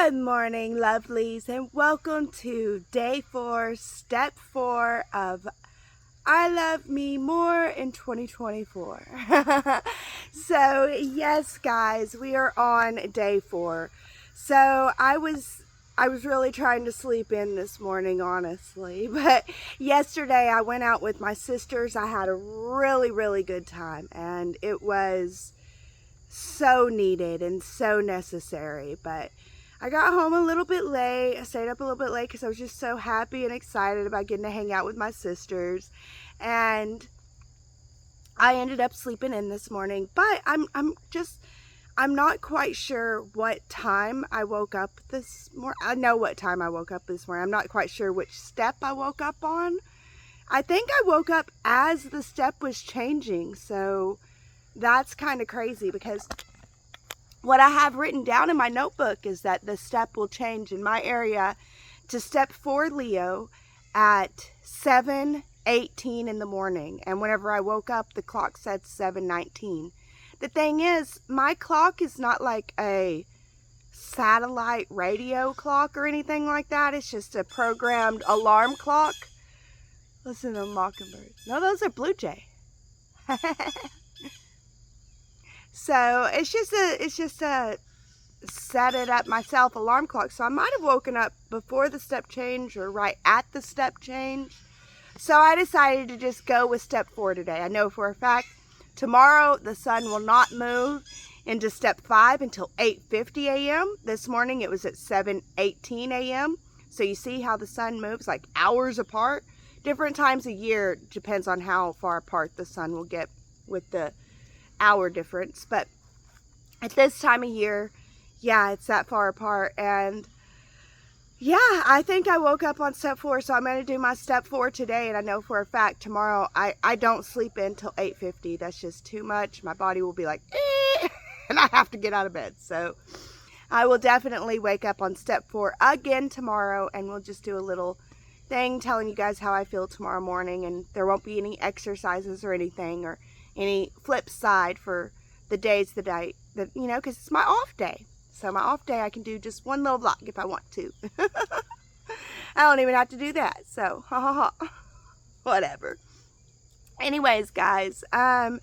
Good morning, lovelies, and welcome to day 4, step 4 of I Love Me More in 2024. So, yes, guys, we are on day 4. So, I was really trying to sleep in this morning, honestly. But yesterday I went out with my sisters. I had a really good time, and it was so needed and so necessary. But I got home a little bit late. I stayed up a little bit late because I was just so happy and excited about getting to hang out with my sisters. And I ended up sleeping in this morning. But I'm not quite sure what time I woke up this morning. I know what time I woke up this morning. I'm not quite sure which step I woke up on. I think I woke up as the step was changing. So that's kind of crazy, because what I have written down in my notebook is that the step will change in my area to step 4 Leo at 7:18 in the morning. And whenever I woke up, the clock said 7:19. The thing is, my clock is not like a satellite radio clock or anything like that. It's just a programmed alarm clock. Listen to the mockingbird. No, those are blue jay. So it's just a set it up myself alarm clock. So I might have woken up before the step change or right at the step change. So I decided to just go with step 4 today. I know for a fact tomorrow the sun will not move into step 5 until 8:50 a.m. This morning it was at 7:18 a.m. So you see how the sun moves like hours apart. Different times a year depends on how far apart the sun will get with the hour difference. But at this time of year, yeah, it's that far apart. And yeah, I think I woke up on step 4, so I'm going to do my step 4 today. And I know for a fact tomorrow I don't sleep in till 8:50. That's just too much. My body will be like, and I have to get out of bed. So I will definitely wake up on step 4 again tomorrow, and we'll just do a little thing telling you guys how I feel tomorrow morning. And there won't be any exercises or anything, or any flip side for the days that you know, because it's my off day. So my off day, I can do just one little vlog if I want to. I don't even have to do that. So, whatever. Anyways, guys, I'm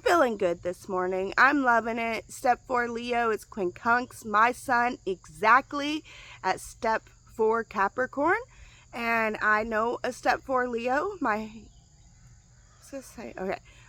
feeling good this morning. I'm loving it. Step 4 Leo is quincunx. My sun exactly at step 4 Capricorn. And I know a step 4 Leo.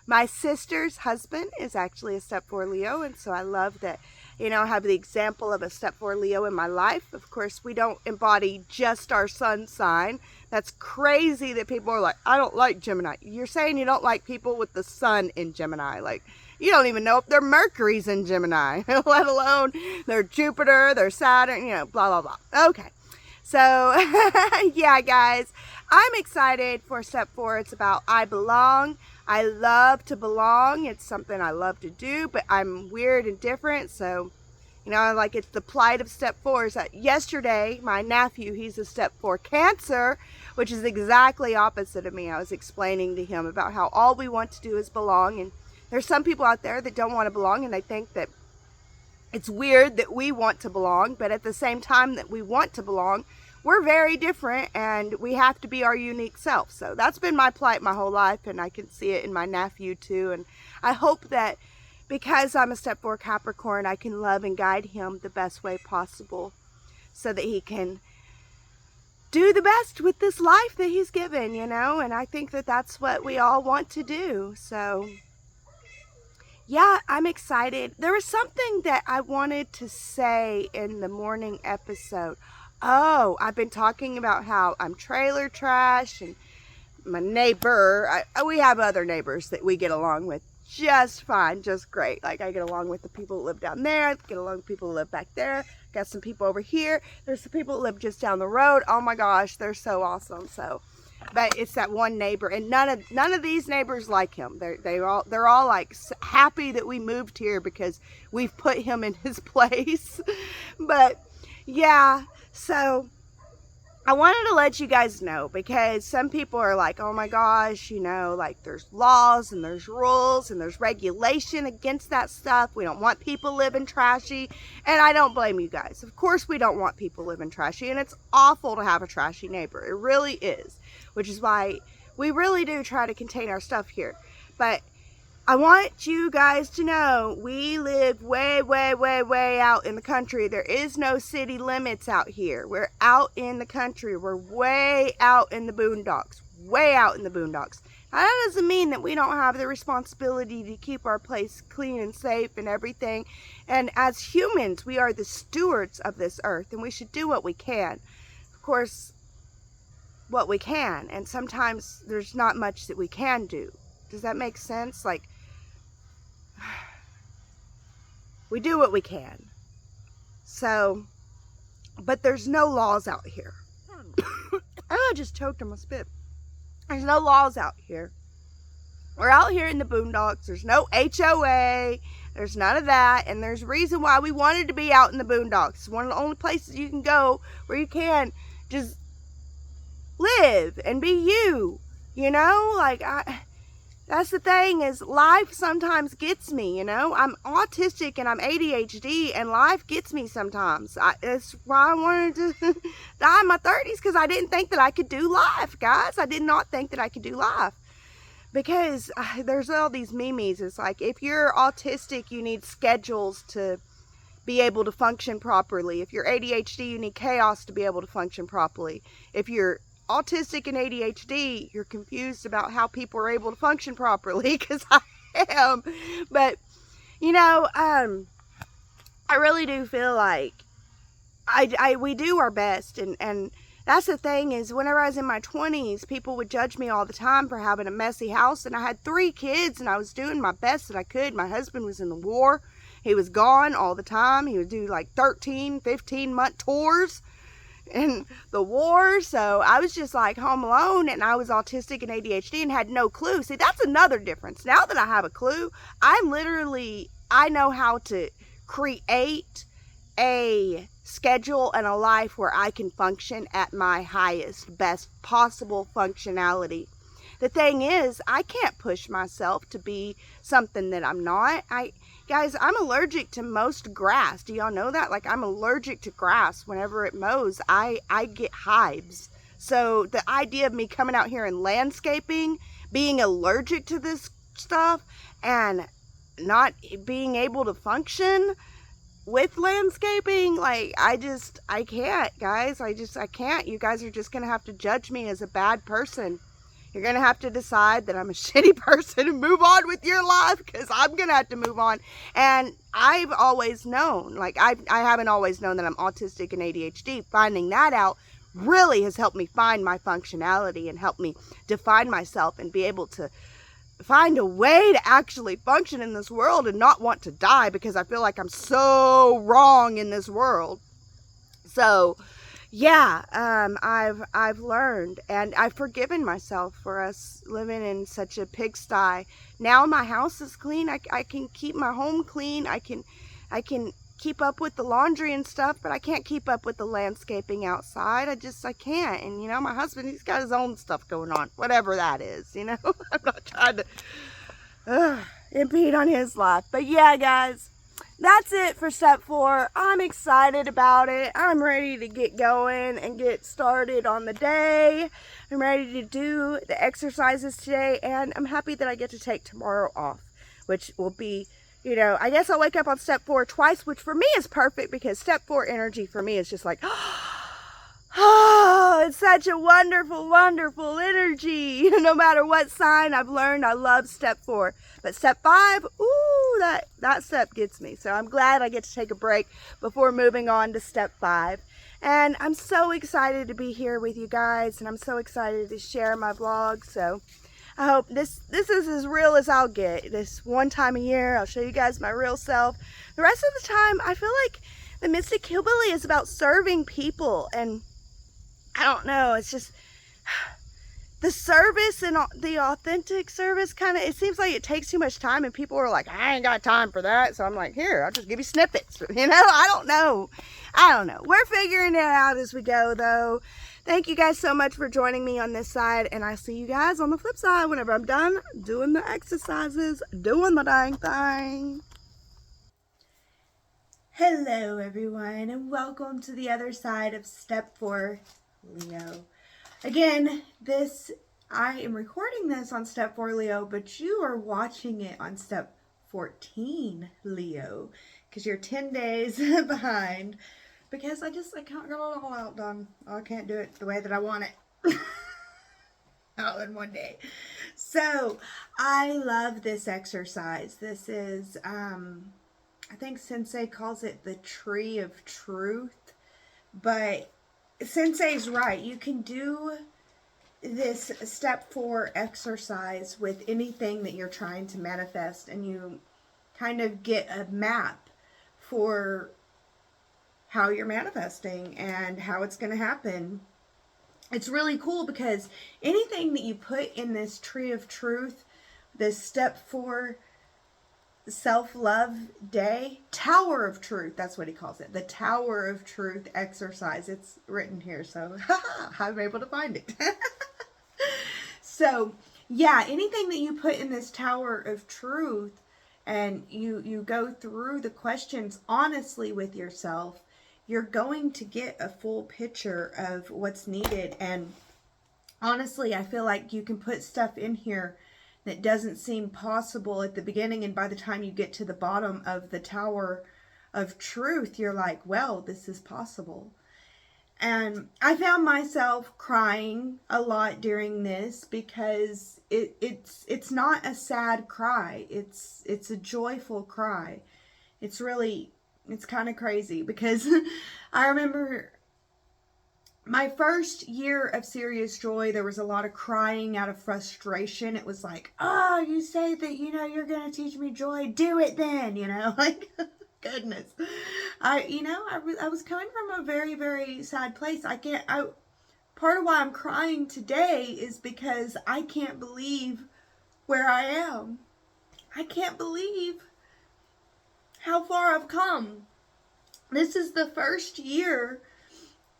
My sister's husband is actually a step 4 Leo, and so I love that, you know, I have the example of a step 4 Leo in my life. Of course, we don't embody just our sun sign. That's crazy that people are like, I don't like Gemini. You're saying you don't like people with the sun in Gemini. Like, you don't even know if their Mercury's in Gemini, let alone their Jupiter, their Saturn, you know, blah, blah, blah. Okay. So, yeah, guys, I'm excited for step 4. It's about I belong. I love to belong. It's something I love to do, but I'm weird and different. So, you know, like, it's the plight of step 4. Is that yesterday, my nephew, he's a step 4 Cancer, which is exactly opposite of me. I was explaining to him about how all we want to do is belong. And there's some people out there that don't want to belong, and they think that it's weird that we want to belong. But at the same time that we want to belong, we're very different, and we have to be our unique self. So that's been my plight my whole life, and I can see it in my nephew too. And I hope that because I'm a step 4 Capricorn, I can love and guide him the best way possible so that he can do the best with this life that he's given, you know. And I think that that's what we all want to do. So yeah, I'm excited. There was something that I wanted to say in the morning episode. Oh, I've been talking about how I'm trailer trash, and my neighbor, we have other neighbors that we get along with just fine, just great. Like, I get along with the people that live down there, I get along with people that live back there, got some people over here, there's some people that live just down the road. Oh my gosh, they're so awesome. So, but it's that one neighbor, and none of these neighbors like him. They're all like happy that we moved here because we've put him in his place. But yeah, so I wanted to let you guys know, because some people are like, oh my gosh, you know, like there's laws and there's rules and there's regulation against that stuff. We don't want people living trashy. And I don't blame you guys. Of course we don't want people living trashy, and it's awful to have a trashy neighbor. It really is, which is why we really do try to contain our stuff here. But I want you guys to know we live way, way, way, way out in the country. There is no city limits out here. We're out in the country. We're way out in the boondocks. Way out in the boondocks. Now, that doesn't mean that we don't have the responsibility to keep our place clean and safe and everything. And as humans, we are the stewards of this earth, and we should do what we can. Of course, what we can. And sometimes there's not much that we can do. Does that make sense? Like, we do what we can. So, but there's no laws out here. I just choked on my spit. There's no laws out here. We're out here in the boondocks. There's no HOA. There's none of that. And there's a reason why we wanted to be out in the boondocks. It's one of the only places you can go where you can just live and be you. You know, like that's the thing, is life sometimes gets me, you know. I'm autistic and I'm ADHD, and life gets me sometimes. That's why I wanted to die in my 30s, because I didn't think that I could do life, guys. I did not think that I could do life. Because there's all these memes. It's like, if you're autistic, you need schedules to be able to function properly. If you're ADHD, you need chaos to be able to function properly. If you're autistic and ADHD, you're confused about how people are able to function properly, because I am. But, you know, I really do feel like we do our best. And that's the thing, is whenever I was in my 20s, people would judge me all the time for having a messy house. And I had 3 kids, and I was doing my best that I could. My husband was in the war. He was gone all the time. He would do like 13, 15-month tours in the war. So I was just like home alone, and I was autistic and ADHD and had no clue. See, that's another difference. Now that I have a clue, I know how to create a schedule and a life where I can function at my highest, best possible functionality. The thing is, I can't push myself to be something that I'm not. Guys, I'm allergic to most grass. Do y'all know that? Like, I'm allergic to grass. Whenever it mows, I get hives. So the idea of me coming out here and landscaping, being allergic to this stuff, and not being able to function with landscaping, like, I can't, guys. I can't. You guys are just going to have to judge me as a bad person. You're going to have to decide that I'm a shitty person and move on with your life, because I'm going to have to move on. And I've always known, like, I haven't always known that I'm autistic and ADHD. Finding that out really has helped me find my functionality and helped me define myself and be able to find a way to actually function in this world and not want to die, because I feel like I'm so wrong in this world. So yeah, I've learned, and I've forgiven myself for us living in such a pigsty. Now my house is clean. I can keep my home clean. I can keep up with the laundry and stuff, but I can't keep up with the landscaping outside. I can't. And you know, my husband, he's got his own stuff going on, whatever that is, you know. I'm not trying to impede on his life. But yeah, guys, that's it for step 4. I'm excited about it. I'm ready to get going and get started on the day. I'm ready to do the exercises today, and I'm happy that I get to take tomorrow off, which will be, you know, I guess I'll wake up on step 4 twice, which for me is perfect, because step 4 energy for me is just like, oh, it's such a wonderful, wonderful energy. No matter what sign, I've learned I love step 4. But step 5, ooh, that step gets me. So I'm glad I get to take a break before moving on to step 5. And I'm so excited to be here with you guys, and I'm so excited to share my vlog. So I hope this is as real as I'll get. This one time a year, I'll show you guys my real self. The rest of the time, I feel like the Mystic Hillbillie is about serving people, and I don't know, it's just the service and the authentic service kind of, it seems like it takes too much time, and people are like, I ain't got time for that. So I'm like, here, I'll just give you snippets. You know, I don't know. We're figuring it out as we go, though. Thank you guys so much for joining me on this side, and I see you guys on the flip side whenever I'm done doing the exercises, doing the dang thing. Hello everyone, and welcome to the other side of step 4, Leo. Again, I am recording this on step 4, Leo, but you are watching it on step 14, Leo, because you're 10 days behind, because I can't get it all out done. I can't do it the way that I want it. All in one day. So, I love this exercise. This is, I think Sensei calls it the Tree of Truth, but Sensei's right. You can do this step 4 exercise with anything that you're trying to manifest, and you kind of get a map for how you're manifesting and how it's going to happen. It's really cool because anything that you put in this Tree of Truth, this step 4 self-love day, Tower of Truth, that's what he calls it, the Tower of Truth exercise. It's written here, so I'm able to find it. So yeah, anything that you put in this Tower of Truth, and you go through the questions honestly with yourself, you're going to get a full picture of what's needed. And honestly, I feel like you can put stuff in here that doesn't seem possible at the beginning, and by the time you get to the bottom of the Tower of Truth, you're like, well, this is possible. And I found myself crying a lot during this because it's not a sad cry. It's a joyful cry. It's kind of crazy because I remember my first year of Sirius Joy, there was a lot of crying out of frustration. It was like, oh, you say that, you're going to teach me joy. Do it then, like, goodness. I was coming from a very, very sad place. Part of why I'm crying today is because I can't believe where I am. I can't believe how far I've come. This is the first year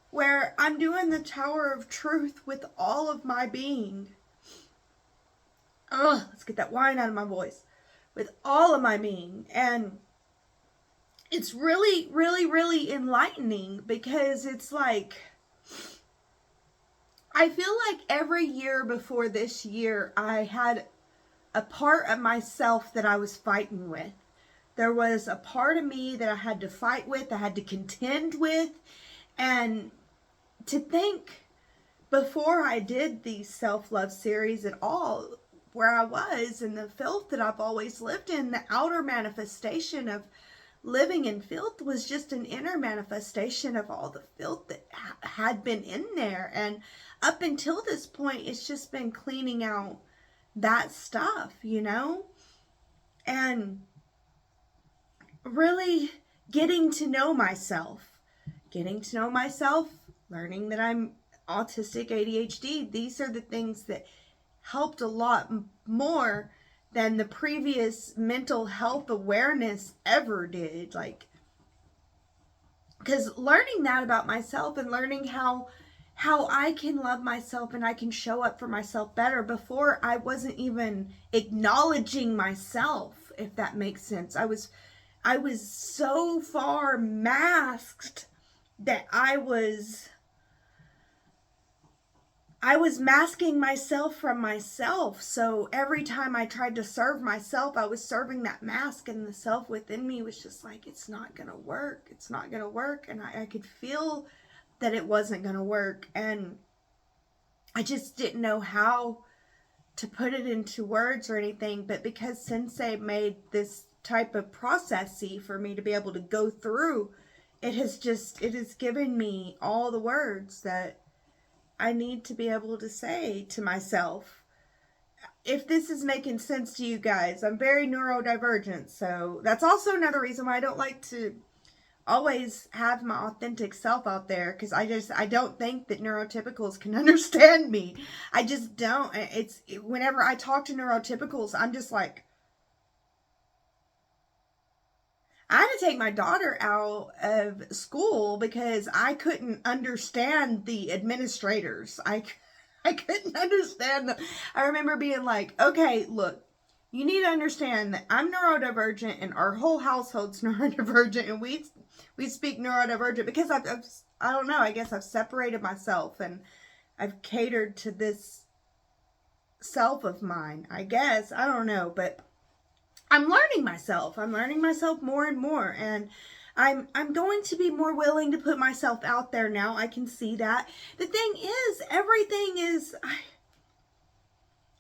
where I'm doing the Tower of Truth with all of my being. Let's get that whine out of my voice. With all of my being. And it's really, really, really enlightening because it's like, I feel like every year before this year, I had a part of myself that I was fighting with. There was a part of me that I had to fight with, I had to contend with, and to think before I did the self-love series at all, where I was and the filth that I've always lived in, the outer manifestation of living in filth was just an inner manifestation of all the filth that had been in there. And up until this point, it's just been cleaning out that stuff, and really getting to know myself, learning that I'm autistic, ADHD. These are the things that helped a lot more than the previous mental health awareness ever did. Like, because learning that about myself and learning how I can love myself and I can show up for myself better. Before, I wasn't even acknowledging myself, if that makes sense. I was so far masked that I was masking myself from myself. So every time I tried to serve myself, I was serving that mask, and the self within me was just like, it's not going to work. It's not going to work. And I could feel that it wasn't going to work. And I just didn't know how to put it into words or anything. But because Sensei made this type of processy for me to be able to go through, it has given me all the words that I need to be able to say to myself. If this is making sense to you guys, I'm very neurodivergent, so that's also another reason why I don't like to always have my authentic self out there, because I don't think that neurotypicals can understand me. I just don't. Whenever I talk to neurotypicals, I'm just like, I had to take my daughter out of school because I couldn't understand the administrators. I couldn't understand them. I remember being like, okay, look, you need to understand that I'm neurodivergent and our whole household's neurodivergent, and we speak neurodivergent because I don't know, I guess I've separated myself and I've catered to this self of mine. I guess, I don't know, but I'm learning myself. I'm learning myself more and more, and I'm going to be more willing to put myself out there now. I can see that. The thing is, everything is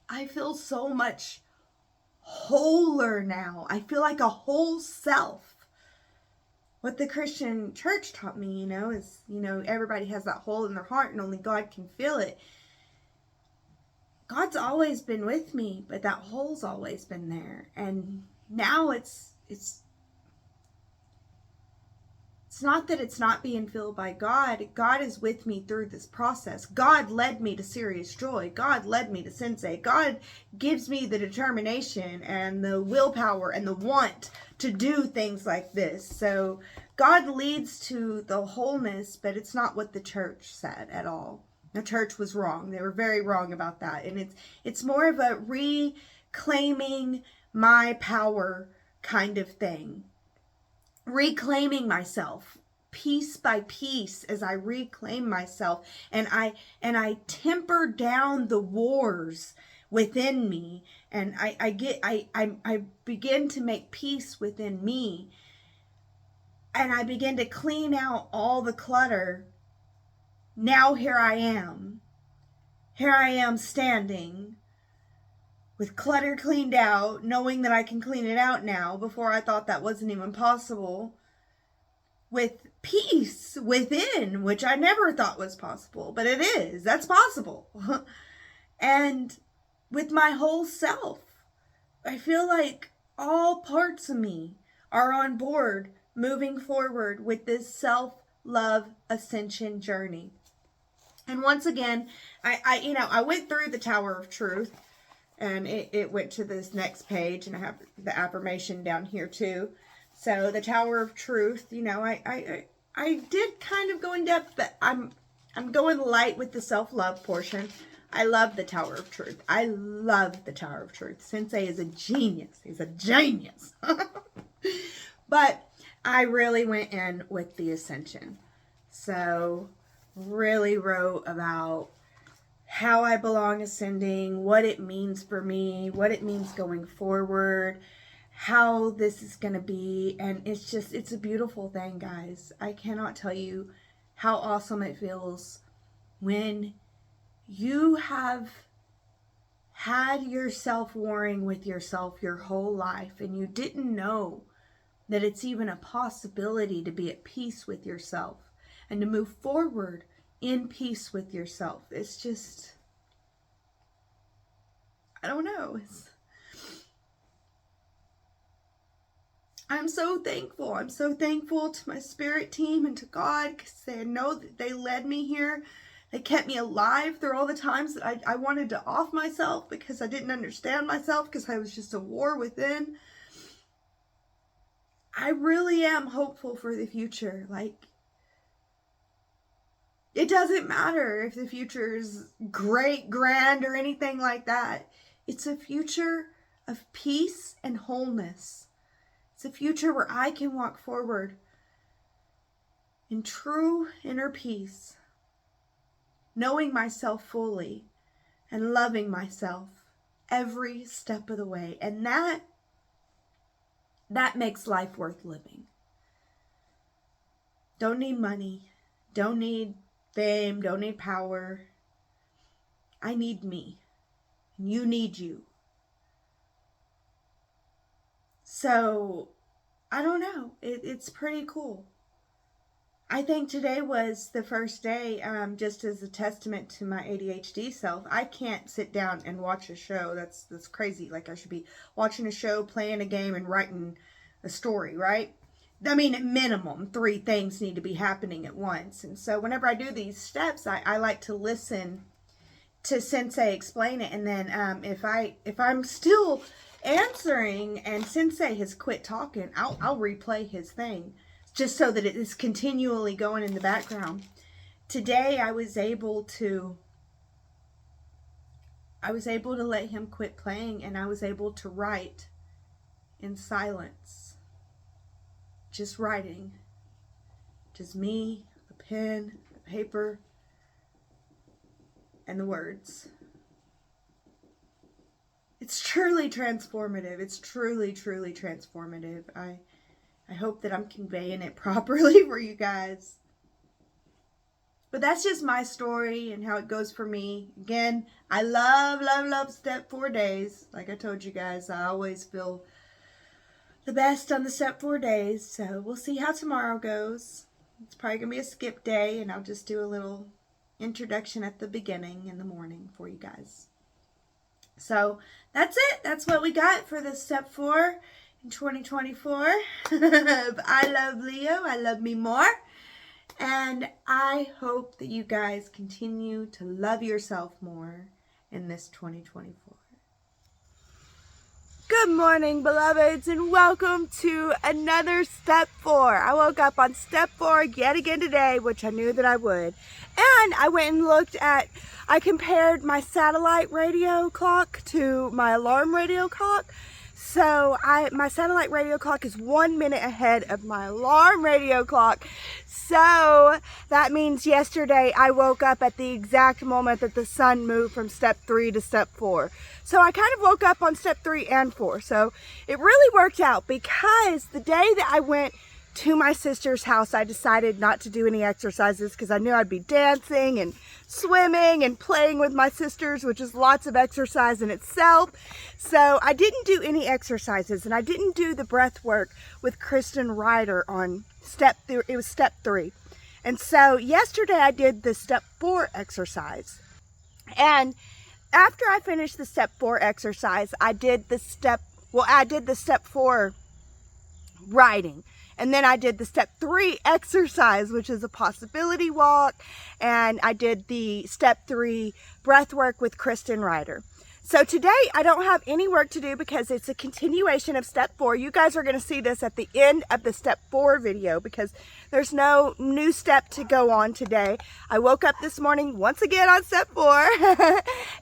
I feel so much wholer now. I feel like a whole self. What the Christian church taught me, is, everybody has that hole in their heart and only God can fill it. God's always been with me, but that hole's always been there. And now it's not that it's not being filled by God. God is with me through this process. God led me to Sirius Joy. God led me to Sensei. God gives me the determination and the willpower and the want to do things like this. So God leads to the wholeness, but it's not what the church said at all. The church was wrong. They were very wrong about that. And it's more of a reclaiming my power kind of thing. Reclaiming myself piece by piece as I reclaim myself, and I temper down the wars within me, and I begin to make peace within me, and I begin to clean out all the clutter. Now here I am standing with clutter cleaned out, knowing that I can clean it out now. Before, I thought that wasn't even possible. With peace within, which I never thought was possible, but it is. That's possible. And with my whole self, I feel like all parts of me are on board moving forward with this self-love ascension journey. And once again, I went through the Tower of Truth, and it went to this next page, and I have the affirmation down here too. So the Tower of Truth, I did kind of go in depth, but I'm going light with the self-love portion. I love the Tower of Truth. I love the Tower of Truth. Sensei is a genius. He's a genius. But I really went in with the Ascension. So really wrote about how I belong ascending, what it means for me, what it means going forward, how this is going to be. And it's a beautiful thing, guys. I cannot tell you how awesome it feels when you have had yourself warring with yourself your whole life and you didn't know that it's even a possibility to be at peace with yourself and to move forward in peace with yourself. It's just, I don't know. I'm so thankful. I'm so thankful to my spirit team and to God, because they know that they led me here. They kept me alive through all the times that I wanted to off myself because I didn't understand myself, because I was just a war within. I really am hopeful for the future. Like, it doesn't matter if the future is great, grand, or anything like that. It's a future of peace and wholeness. It's a future where I can walk forward in true inner peace, knowing myself fully and loving myself every step of the way. And that makes life worth living. Don't need money. Don't need fame. Don't need power. I need me. And you need you. So, I don't know. It's pretty cool. I think today was the first day, just as a testament to my ADHD self. I can't sit down and watch a show. That's crazy. Like, I should be watching a show, playing a game, and writing a story, right? I mean, at minimum, 3 things need to be happening at once. And so whenever I do these steps, I like to listen to Sensei explain it. And then if I'm still answering, and Sensei has quit talking. I'll replay his thing just so that it is continually going in the background. Today I was able to let him quit playing, and I was able to write in silence. Just writing. Just me, a pen, a paper, and the words. It's truly transformative. It's truly, truly transformative. I hope that I'm conveying it properly for you guys. But that's just my story and how it goes for me. Again, I love, love, love step 4 days. Like I told you guys, I always feel the best on the step 4 days. So we'll see how tomorrow goes. It's probably going to be a skip day, and I'll just do a little introduction at the beginning in the morning for you guys. So that's it. That's what we got for this step 4 in 2024. I love Leo. I love me more. And I hope that you guys continue to love yourself more in this 2024. Good morning, beloveds, and welcome to another step 4. I woke up on step 4 yet again today, which I knew that I would. And I went and I compared my satellite radio clock to my alarm radio clock. So my satellite radio clock is 1 minute ahead of my alarm radio clock. So that means yesterday I woke up at the exact moment that the sun moved from step 3 to step 4. So I kind of woke up on step 3 and 4. So it really worked out, because the day that I went to my sister's house, I decided not to do any exercises because I knew I'd be dancing and swimming and playing with my sisters, which is lots of exercise in itself. So I didn't do any exercises, and I didn't do the breath work with Kristen Ryder on step 3. It was step 3. And so yesterday I did the step 4 exercise. And after I finished the step 4 exercise, I did the step 4 writing. And then I did the step 3 exercise, which is a possibility walk. And I did the step 3 breath work with Kristen Ryder. So today I don't have any work to do because it's a continuation of step 4. You guys are going to see this at the end of the step 4 video because there's no new step to go on today. I woke up this morning once again on step 4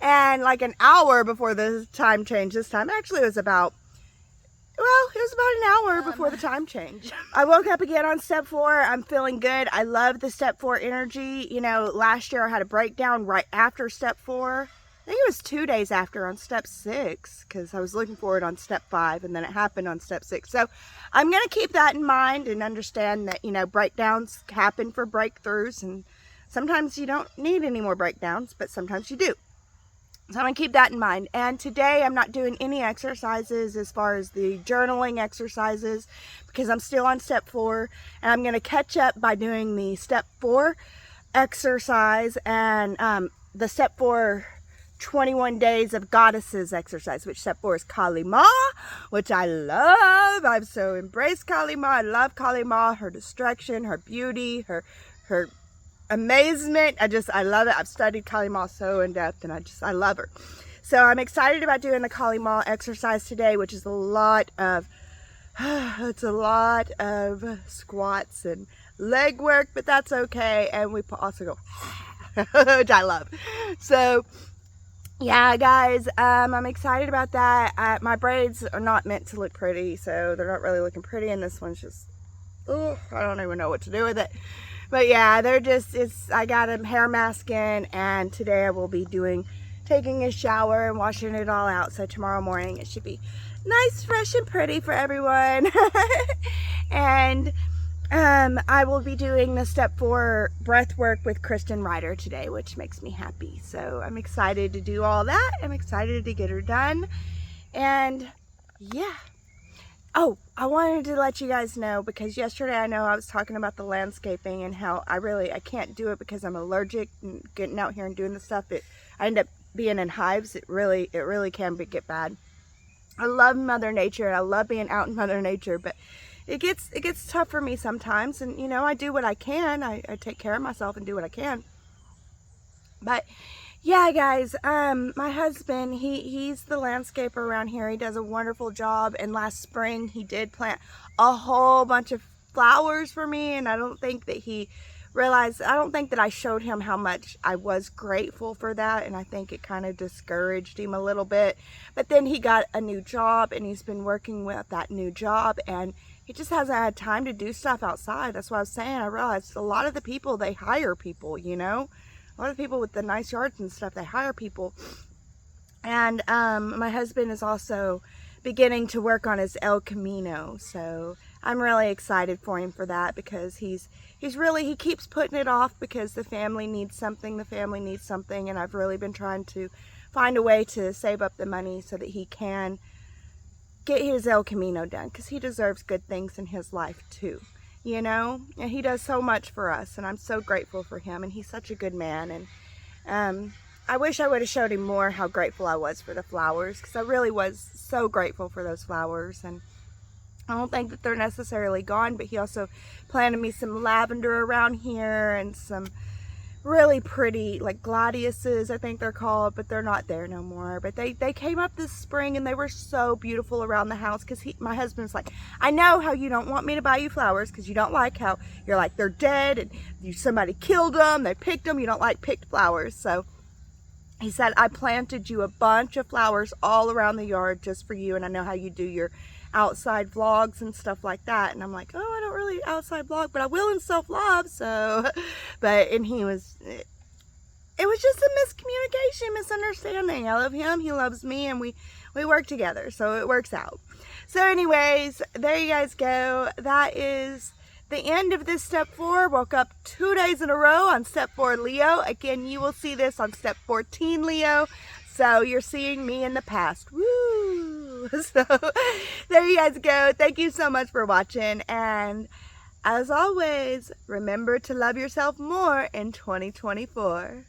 and like an hour before the time change this time. Actually, it was about an hour before the time change. I woke up again on step 4. I'm feeling good. I love the step 4 energy. You know, last year I had a breakdown right after step 4. I think it was 2 days after on step 6 because I was looking for it on step 5 and then it happened on step 6. So I'm going to keep that in mind and understand that, you know, breakdowns happen for breakthroughs, and sometimes you don't need any more breakdowns, but sometimes you do. So I'm going to keep that in mind. And today I'm not doing any exercises as far as the journaling exercises because I'm still on step 4. And I'm going to catch up by doing the step 4 exercise and the step 4 21 days of goddesses exercise, which step 4 is Kali Ma, which I love. I've so embraced Kali Ma. I love Kali Ma, her destruction, her beauty, her amazement. I love it. I've studied Kali Ma so in depth, and I love her. So I'm excited about doing the Kali Ma exercise today, which is a lot of squats and leg work, but that's okay. And we also go, which I love. So yeah, guys, I'm excited about that. My braids are not meant to look pretty, so they're not really looking pretty, and this one's just, I don't even know what to do with it. But yeah, I got a hair mask in, and today I will be taking a shower and washing it all out. So tomorrow morning it should be nice, fresh, and pretty for everyone. And I will be doing the step 4 breath work with Kristen Ryder today, which makes me happy. So I'm excited to do all that. I'm excited to get her done. And yeah. Oh, I wanted to let you guys know, because yesterday I know I was talking about the landscaping and how I can't do it because I'm allergic, and getting out here and doing the stuff, I end up being in hives. It really can get bad. I love Mother Nature. I love being out in Mother Nature, but it gets tough for me sometimes. And you know, I do what I can. I take care of myself and do what I can. But Yeah, guys, my husband, he's the landscaper around here. He does a wonderful job, and last spring he did plant a whole bunch of flowers for me, and I don't think that he realized, I don't think that I showed him how much I was grateful for that, and I think it kind of discouraged him a little bit. But then he got a new job, and he's been working with that new job, and he just hasn't had time to do stuff outside. That's what I was saying. I realized a lot of the people, they hire people, you know? A lot of people with the nice yards and stuff, they hire people. And my husband is also beginning to work on his El Camino, so I'm really excited for him for that, because he keeps putting it off because the family needs something, and I've really been trying to find a way to save up the money so that he can get his El Camino done, because he deserves good things in his life too. You know, and he does so much for us, and I'm so grateful for him, and he's such a good man. And I wish I would have showed him more how grateful I was for the flowers, because I really was so grateful for those flowers. And I don't think that they're necessarily gone, but he also planted me some lavender around here and some really pretty, like, gladiuses, I think they're called, but they're not there no more. But they came up this spring, and they were so beautiful around the house, because my husband's like, I know how you don't want me to buy you flowers, because you don't like how you're like, they're dead, and somebody killed them, they picked them, you don't like picked flowers. So he said, I planted you a bunch of flowers all around the yard just for you, and I know how you do your outside vlogs and stuff like that. And I'm like, oh, I don't really outside vlog, but I will in self-love. So, and it was just a miscommunication, misunderstanding. I love him, he loves me, and we work together, so it works out. So anyways, there you guys go. That is the end of this step 4. Woke up 2 days in a row on step 4 Leo. Again, you will see this on step 14 Leo. So you're seeing me in the past. Woo! So there you guys go. Thank you so much for watching. And as always, remember to love yourself more in 2024.